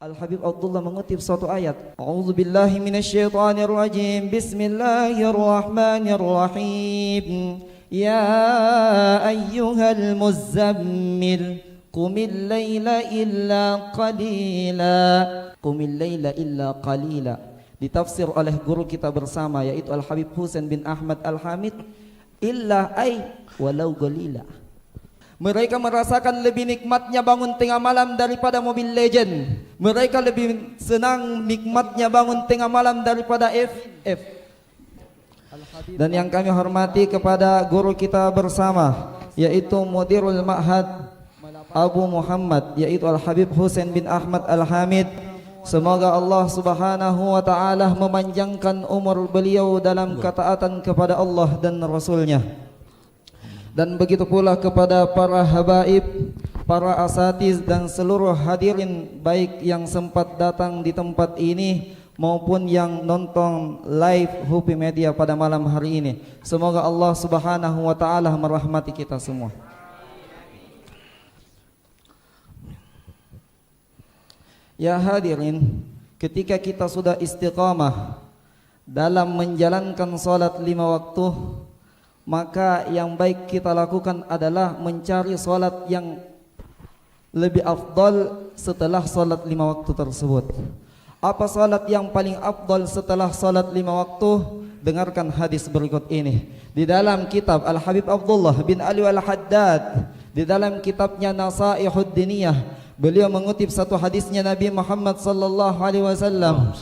Al-Habib Abdullah mengutip suatu ayat. A'udzu billahi minasyaitonir rajim. Bismillahirrahmanirrahim. Ya ayyuhal muzammil qumil laila illa qalila. Qumil laila illa qalila. Ditafsir oleh guru kita bersama yaitu Al-Habib Husain bin Ahmad Al-Hamid, illa ay walau qalila. Mereka merasakan lebih nikmatnya bangun tengah malam daripada Mobile Legend. Mereka lebih senang nikmatnya bangun tengah malam daripada FF. Dan yang kami hormati kepada guru kita bersama yaitu Mudirul Ma'had Abu Muhammad yaitu Al-Habib Husain bin Ahmad Al-Hamid. Semoga Allah Subhanahu wa taala memanjangkan umur beliau dalam ketaatan kepada Allah dan Rasulnya. Dan begitu pula kepada para habaib, para asatiz dan seluruh hadirin baik yang sempat datang di tempat ini maupun yang nonton live Hupi Media pada malam hari ini. Semoga Allah Subhanahu wa taala merahmati kita semua. Ya hadirin, ketika kita sudah istiqamah dalam menjalankan salat 5 waktu, maka yang baik kita lakukan adalah mencari salat yang lebih afdal setelah salat 5 waktu tersebut. Apa salat yang paling afdal setelah salat 5 waktu? Dengarkan hadis berikut ini. Di dalam kitab Al-Habib Abdullah bin Ali Al-Haddad, di dalam kitabnya Nasaihud Diniyah, beliau mengutip satu hadisnya Nabi Muhammad sallallahu alaihi wasallam.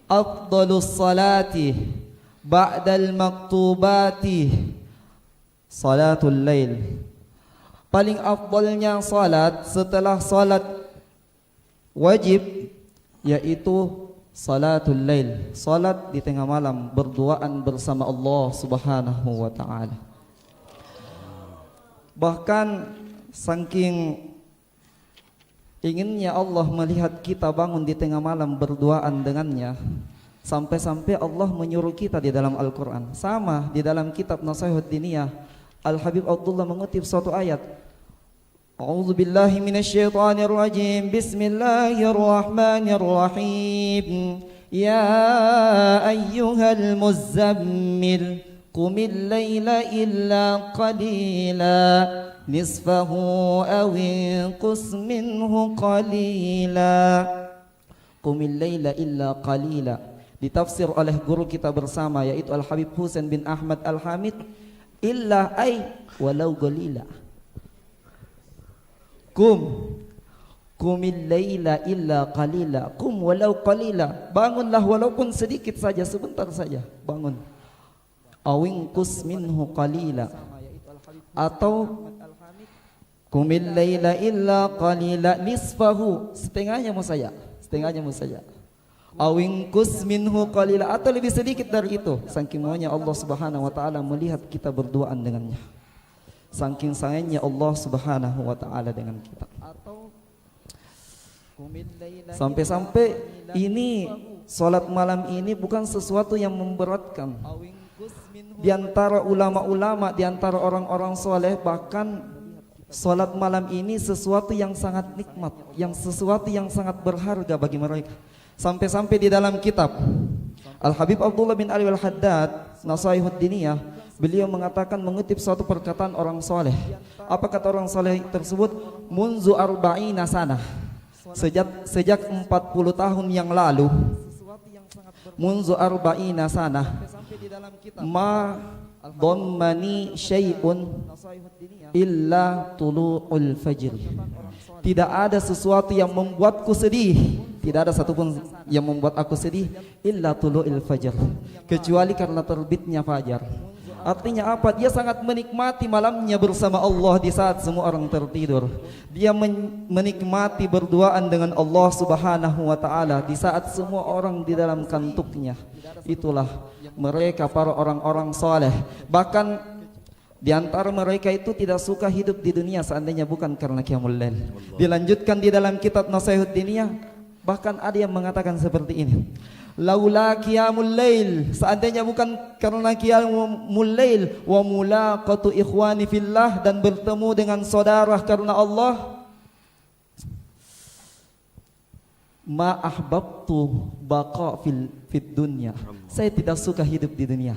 Afdalus salati ba'dal maktubati salatul lail. Paling afdalnya salat setelah salat wajib yaitu salatul lail, salat di tengah malam berduaan bersama Allah Subhanahu wa taala. Bahkan saking inginnya Allah melihat kita bangun di tengah malam berduaan dengannya, sampai-sampai Allah menyuruh kita di dalam Al-Quran. Sama di dalam kitab Nasaihud Diniyah, Al-Habib Abdullah mengutip suatu ayat. A'udzu billahi minasyaitonir rajim. Bismillahirrahmanirrahim. Ya ayyuhal muzammil qumil laila illa qalila nisfahu aw inqus minhu qalila. Qumil laila illa qalila. Ditafsir oleh guru kita bersama yaitu Al-Habib Husain bin Ahmad Al-Hamid, illa ay walau qalila. Qumil laila illa qalila. Qum walau qalila. Bangunlah walaupun sedikit saja, sebentar saja bangun. Awinqus minhu qalila. Atau qumil laila illa qalila nisfahu, setengahnya saja, setengahnya saja. Awinqus minhu qalila, atau lebih sedikit dari itu. Saking maunya Allah Subhanahu wa taala melihat kita berduaan dengannya. Saking sayangnya Allah Subhanahu wa taala dengan kita. Sampai-sampai ini salat malam ini bukan sesuatu yang memberatkan. Di antara ulama-ulama, di antara orang-orang soleh, bahkan salat malam ini sesuatu yang sangat nikmat, yang sesuatu yang sangat berharga bagi mereka. Sampai-sampai di dalam kitab Al-Habib Abdullah bin Ali Al-Haddad Nasaihud Diniyah, beliau mengatakan, mengutip suatu perkataan orang soleh. Apa kata orang soleh tersebut? Munzu arba'ina sana, sejak 40 tahun yang lalu. Munzu arba'ina sana ma dhammani syai'un illa tulu'ul fajr. Tidak ada sesuatu yang membuatku sedih, tidak ada satupun yang membuat aku sedih illa tulu'il fajr, kecuali karena terbitnya fajar. Artinya apa? Dia sangat menikmati malamnya bersama Allah di saat semua orang tertidur. Dia menikmati berduaan dengan Allah Subhanahu wa taala di saat semua orang di dalam kantuknya. Itulah mereka para orang-orang saleh. Bahkan di antara mereka itu tidak suka hidup di dunia seandainya bukan karena qiyamul lail. Dilanjutkan di dalam kitab Nasaihud Diniyah, bahkan ada yang mengatakan seperti ini. Laula qiyamul lail, seandainya bukan karena qiyamul lail wa mulaqatu ikhwani fillah, dan bertemu dengan saudara karena Allah, ma ahbabtu baqa fid dunya. Saya tidak suka hidup di dunia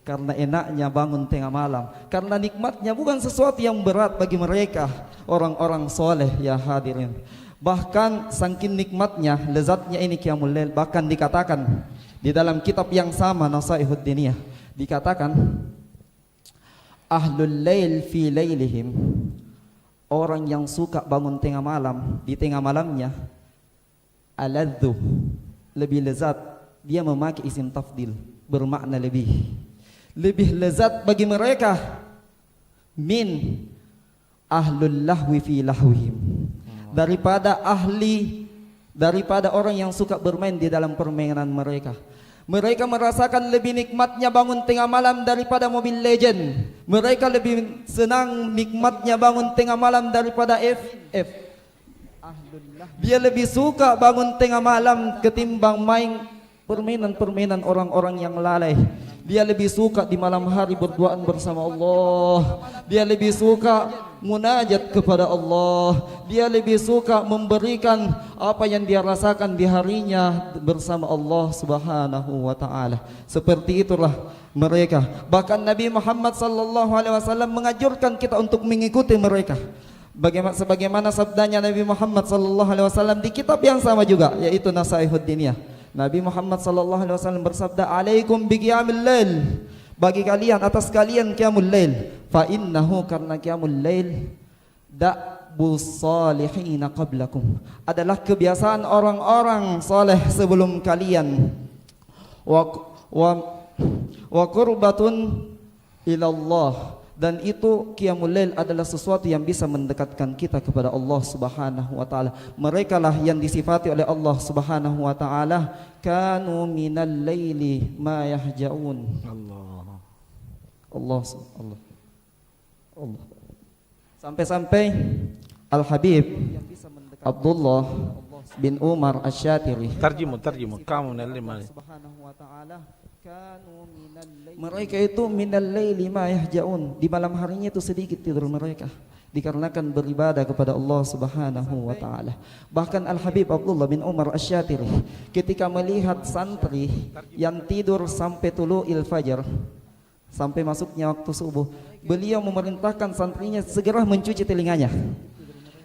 karena enaknya bangun tengah malam, karena nikmatnya bukan sesuatu yang berat bagi mereka orang-orang soleh ya hadirin. Bahkan saking nikmatnya, lezatnya ini qiyamul lail, bahkan dikatakan di dalam kitab yang sama Nasaihud Diniyah, dikatakan ahlul lail fi lailihim, orang yang suka bangun tengah malam, di tengah malamnya, aladzu, lebih lezat. Dia memakai isim tafdil, bermakna lebih lezat bagi mereka min ahlul lahwi fi lahwihim, daripada orang yang suka bermain di dalam permainan mereka. Mereka merasakan lebih nikmatnya bangun tengah malam daripada Mobile Legend. Mereka lebih senang nikmatnya bangun tengah malam daripada FF. Dia lebih suka bangun tengah malam ketimbang main permainan-permainan orang-orang yang lalai. Dia lebih suka di malam hari berduaan bersama Allah. Dia lebih suka munajat kepada Allah. Dia lebih suka memberikan apa yang dia rasakan di harinya bersama Allah Subhanahu wa taala. Seperti itulah mereka. Bahkan Nabi Muhammad sallallahu alaihi wasallam menganjurkan kita untuk mengikuti mereka. Sebagaimana sabdanya Nabi Muhammad sallallahu alaihi wasallam di kitab yang sama juga, yaitu Nasaihud Diniyah. Nabi Muhammad sallallahu alaihi wasallam bersabda, "Alaikum biqiyamil lail." Bagi kalian, atas kalian qiyamul lail. Fa innahu, karena qiyamul lail da'bu salihin qablakum, adalah kebiasaan orang-orang saleh sebelum kalian. Wa qurbatun ilallah, dan itu qiyamul lail adalah sesuatu yang bisa mendekatkan kita kepada Allah Subhanahu wa taala. Mereka lah yang disifati oleh Allah Subhanahu wa taala, kanu minal laili ma yahjaun. Allah. Sampai-sampai Al Habib Abdullah bin Umar Asy-Syatiri tarjimu kamu nalima Subhanahu wa taala, mereka itu minal laili ma yahjaun, di malam harinya itu sedikit tidur mereka dikarenakan beribadah kepada Allah Subhanahu wa taala. Bahkan Al Habib Abdullah bin Umar Asy-Syatiri ketika melihat santri yang tidur sampai tulu'il fajar, sampai masuknya waktu subuh, beliau memerintahkan santrinya segera mencuci telinganya.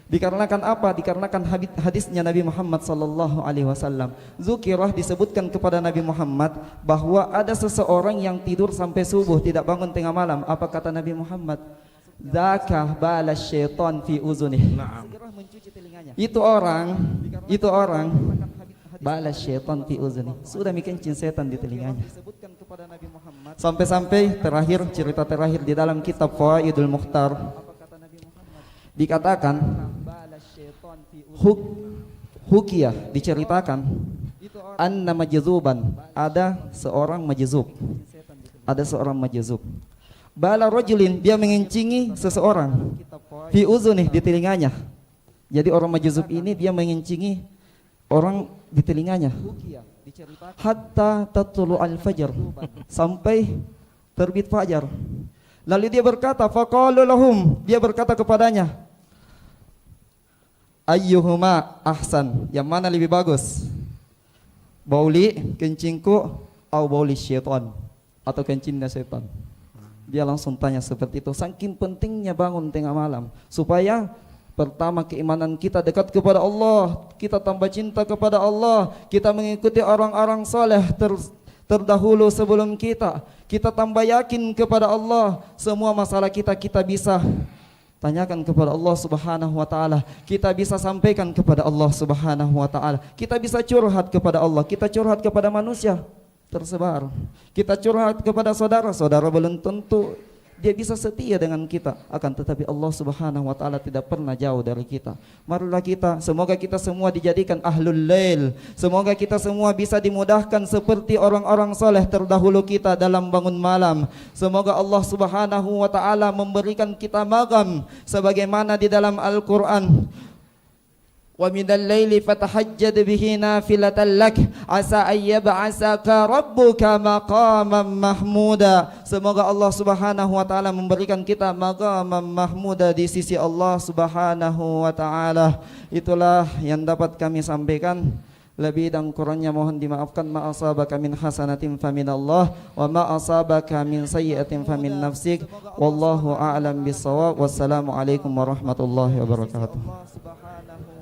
Dikarenakan apa? Dikarenakan hadisnya Nabi Muhammad sallallahu alaihi wasallam. Zukirah, disebutkan kepada Nabi Muhammad bahwa ada seseorang yang tidur sampai subuh tidak bangun tengah malam. Apa kata Nabi Muhammad? Dzaka balas syaitan fi uzunih. Segera mencuci telinganya. Itu orang balas syaitan fi uzunih. Sudah mikencing setan di telinganya. Sampai-sampai cerita terakhir di dalam kitab Fawaidul Mukhtar, dikatakan Hukiyah, diceritakan anna majzuban, ada seorang majzub. Bala rajulin, dia mengencingi seseorang, fi uzunih, di telinganya. Jadi orang majzub ini dia mengencingi orang di telinganya. Hatta tatlu al-fajr, sampai terbit fajar. Lalu dia berkata, faqalu lahum, dia berkata kepadanya, ayyuhuma ahsan, yang mana lebih bagus? Bauli, kencingku, atau bauli syaitan, atau kencingnya syaitan? Dia langsung tanya seperti itu. Saking pentingnya bangun tengah malam, supaya pertama keimanan kita dekat kepada Allah, kita tambah cinta kepada Allah, kita mengikuti orang-orang saleh terdahulu sebelum kita tambah yakin kepada Allah. Semua masalah kita bisa tanyakan kepada Allah Subhanahu wa taala, kita bisa sampaikan kepada Allah Subhanahu wa taala, kita bisa curhat kepada Allah, kita curhat kepada manusia tersebar, kita curhat kepada saudara belum tentu dia bisa setia dengan kita, akan tetapi Allah Subhanahu wa taala tidak pernah jauh dari kita. Marilah semoga kita semua dijadikan ahlul lail. Semoga kita semua bisa dimudahkan seperti orang-orang soleh terdahulu kita dalam bangun malam. Semoga Allah Subhanahu wa taala memberikan kita magam sebagaimana di dalam Al-Qur'an. ومن الليل فتهجد به نافلة لك عسى أن يبعثك ربك مقاما محمودا. Semoga Allah Subhanahu wa taala memberikan kita maqaman mahmuda di sisi Allah Subhanahu wa taala. Itulah yang dapat kami sampaikan. Lebih dan kurangnya mohon dimaafkan. Ma asabaka min hasanatin faminallah wa ma asabaka min sayyi'atin famin nafsik. Wallahu a'lam bissawab. Wassalamu alaikum warahmatullahi wabarakatuh.